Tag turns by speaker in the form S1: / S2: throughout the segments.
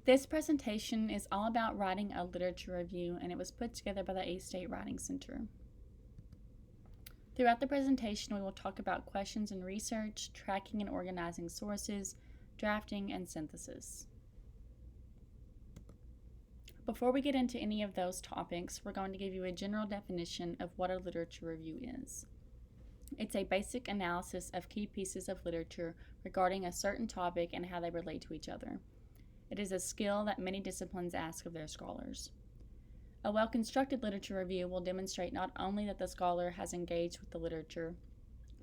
S1: This presentation is all about writing a literature review, and it was put together by the East State Writing Center. Throughout the presentation, we will talk about questions and research, tracking and organizing sources, drafting, and synthesis. Before we get into any of those topics, we're going to give you a general definition of what a literature review is. It's a basic analysis of key pieces of literature regarding a certain topic and how they relate to each other. It is a skill that many disciplines ask of their scholars. A well-constructed literature review will demonstrate not only that the scholar has engaged with the literature,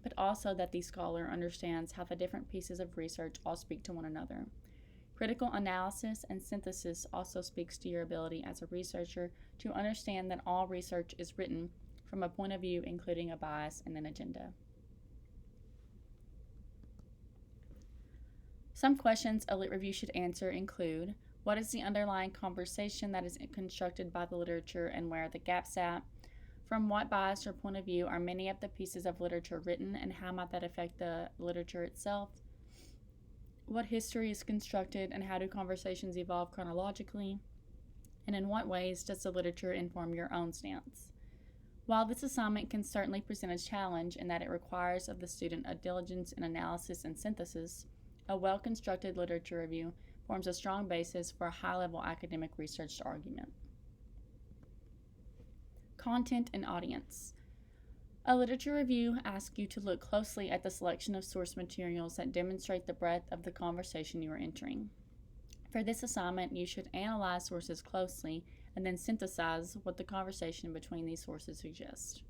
S1: but also that the scholar understands how the different pieces of research all speak to one another. Critical analysis and synthesis also speaks to your ability as a researcher to understand that all research is written from a point of view including a bias and an agenda. Some questions a lit review should answer include: what is the underlying conversation that is constructed by the literature and where are the gaps at? From what bias or point of view are many of the pieces of literature written, and how might that affect the literature itself? What history is constructed, and how do conversations evolve chronologically? And in what ways does the literature inform your own stance? While this assignment can certainly present a challenge in that it requires of the student a diligence in analysis and synthesis, a well-constructed literature review forms a strong basis for a high-level academic research argument. Content and audience. A literature review asks you to look closely at the selection of source materials that demonstrate the breadth of the conversation you are entering. For this assignment, you should analyze sources closely and then synthesize what the conversation between these sources suggests.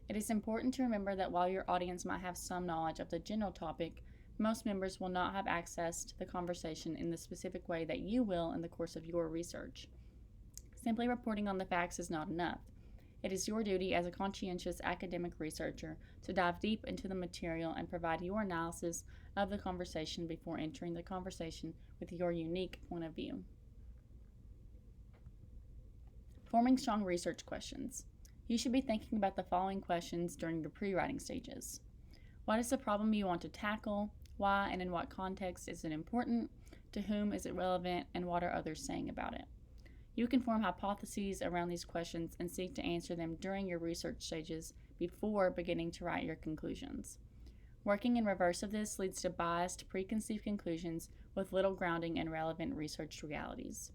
S1: It is important to remember that while your audience might have some knowledge of the general topic, most members will not have access to the conversation in the specific way that you will in the course of your research. Simply reporting on the facts is not enough. It is your duty as a conscientious academic researcher to dive deep into the material and provide your analysis of the conversation before entering the conversation with your unique point of view. Forming strong research questions. You should be thinking about the following questions during your pre-writing stages. What is the problem you want to tackle? Why and in what context is it important? To whom is it relevant? And what are others saying about it? You can form hypotheses around these questions and seek to answer them during your research stages before beginning to write your conclusions. Working in reverse of this leads to biased, preconceived conclusions with little grounding in relevant research realities.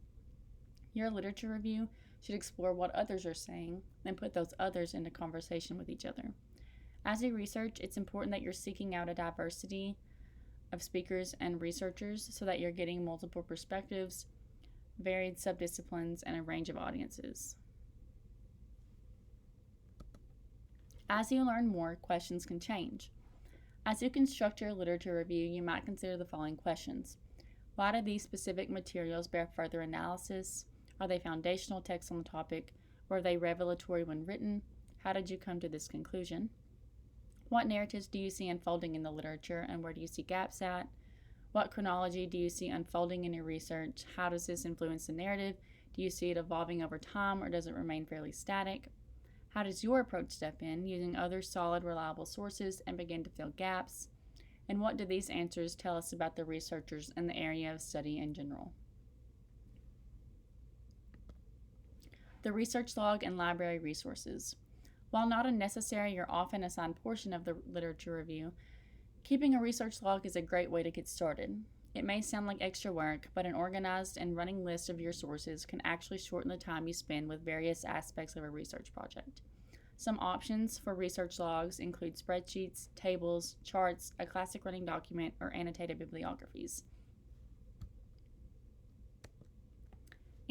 S1: Your literature review should explore what others are saying and put those others into conversation with each other. As you research, it's important that you're seeking out a diversity of speakers and researchers so that you're getting multiple perspectives, varied subdisciplines, and a range of audiences. As you learn more, questions can change. As you construct your literature review, you might consider the following questions. Why do these specific materials bear further analysis? Are they foundational texts on the topic? Were they revelatory when written? How did you come to this conclusion? What narratives do you see unfolding in the literature, and where do you see gaps at? What chronology do you see unfolding in your research? How does this influence the narrative? Do you see it evolving over time, or does it remain fairly static? How does your approach step in, using other solid, reliable sources, and begin to fill gaps? And what do these answers tell us about the researchers and the area of study in general? The research log and library resources. While not a necessary or often assigned portion of the literature review, keeping a research log is a great way to get started. It may sound like extra work, but an organized and running list of your sources can actually shorten the time you spend with various aspects of a research project. Some options for research logs include spreadsheets, tables, charts, a classic running document, or annotated bibliographies.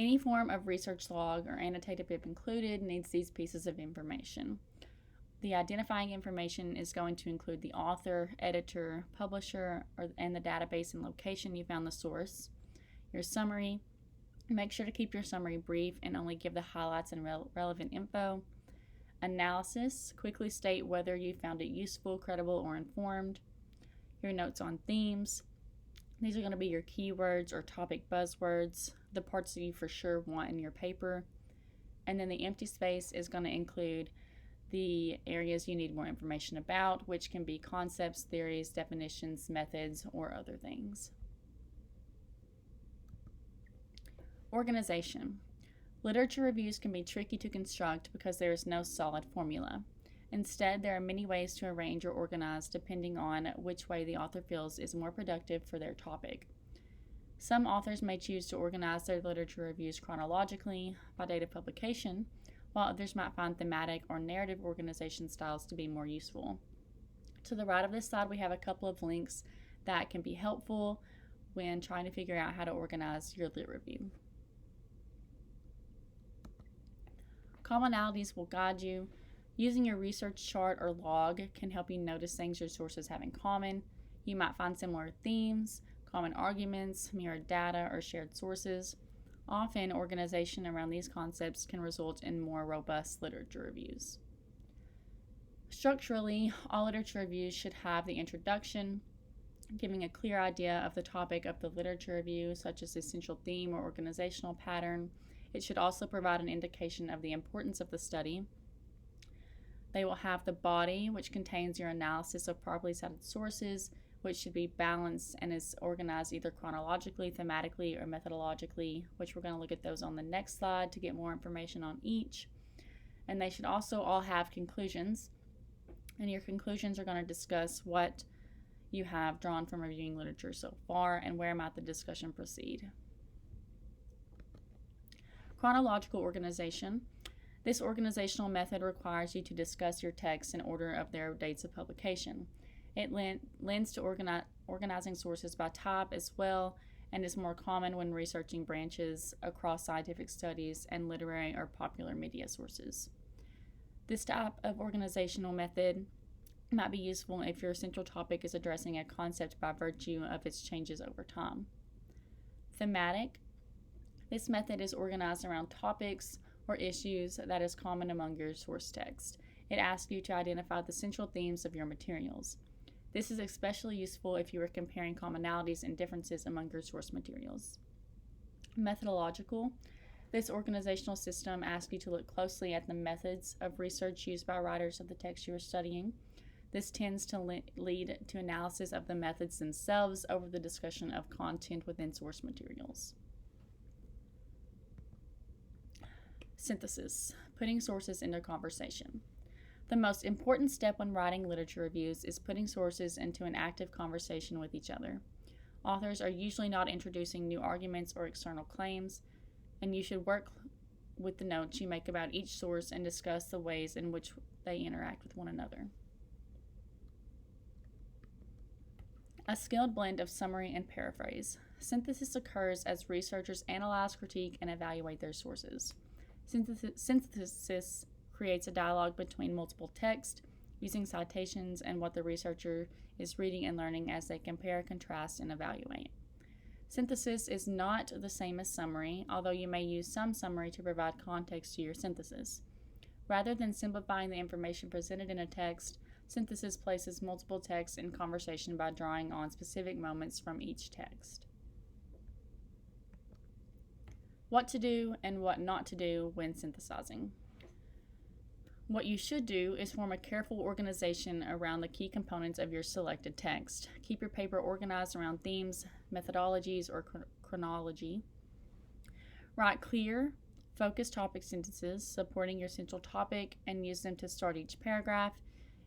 S1: Any form of research log or annotated bib included needs these pieces of information. The identifying information is going to include the author, editor, publisher, and the database and location you found the source. Your summary. Make sure to keep your summary brief and only give the highlights and relevant info. Analysis. Quickly state whether you found it useful, credible, or informed. Your notes on themes. These are going to be your keywords or topic buzzwords, the parts that you for sure want in your paper. And then the empty space is going to include the areas you need more information about, which can be concepts, theories, definitions, methods, or other things. Organization. Literature reviews can be tricky to construct because there is no solid formula. Instead, there are many ways to arrange or organize depending on which way the author feels is more productive for their topic. Some authors may choose to organize their literature reviews chronologically by date of publication, while others might find thematic or narrative organization styles to be more useful. To the right of this slide, we have a couple of links that can be helpful when trying to figure out how to organize your lit review. Commonalities will guide you. Using your research chart or log can help you notice things your sources have in common. You might find similar themes, common arguments, mirrored data, or shared sources. Often, organization around these concepts can result in more robust literature reviews. Structurally, all literature reviews should have the introduction, giving a clear idea of the topic of the literature review, such as the essential theme or organizational pattern. It should also provide an indication of the importance of the study. They will have the body, which contains your analysis of properly cited sources, which should be balanced and is organized either chronologically, thematically, or methodologically, which we're going to look at those on the next slide to get more information on each. And they should also all have conclusions. And your conclusions are going to discuss what you have drawn from reviewing literature so far and where might the discussion proceed. Chronological organization. This organizational method requires you to discuss your texts in order of their dates of publication. It lends to organizing sources by type as well, and is more common when researching branches across scientific studies and literary or popular media sources. This type of organizational method might be useful if your central topic is addressing a concept by virtue of its changes over time. Thematic. This method is organized around topics or issues that is common among your source text. It asks you to identify the central themes of your materials. This is especially useful if you are comparing commonalities and differences among your source materials. Methodological. This organizational system asks you to look closely at the methods of research used by writers of the text you are studying. This tends to lead to analysis of the methods themselves over the discussion of content within source materials. Synthesis, putting sources into conversation. The most important step when writing literature reviews is putting sources into an active conversation with each other. Authors are usually not introducing new arguments or external claims, and you should work with the notes you make about each source and discuss the ways in which they interact with one another. A skilled blend of summary and paraphrase. Synthesis occurs as researchers analyze, critique, and evaluate their sources. Synthesis creates a dialogue between multiple texts, using citations and what the researcher is reading and learning as they compare, contrast, and evaluate. Synthesis is not the same as summary, although you may use some summary to provide context to your synthesis. Rather than simplifying the information presented in a text, synthesis places multiple texts in conversation by drawing on specific moments from each text. What to do and what not to do when synthesizing. What you should do is form a careful organization around the key components of your selected text. Keep your paper organized around themes, methodologies, or chronology. Write clear, focused topic sentences supporting your central topic and use them to start each paragraph.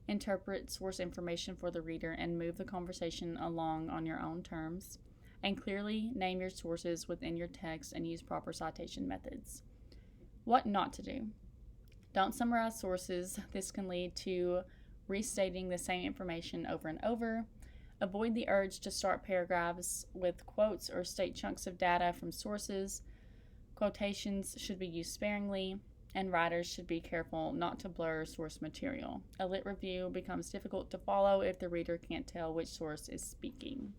S1: Interpret source information for the reader and move the conversation along on your own terms. And clearly name your sources within your text and use proper citation methods. What not to do. Don't summarize sources. This can lead to restating the same information over and over. Avoid the urge to start paragraphs with quotes or state chunks of data from sources. Quotations should be used sparingly, and writers should be careful not to blur source material. A lit review becomes difficult to follow if the reader can't tell which source is speaking.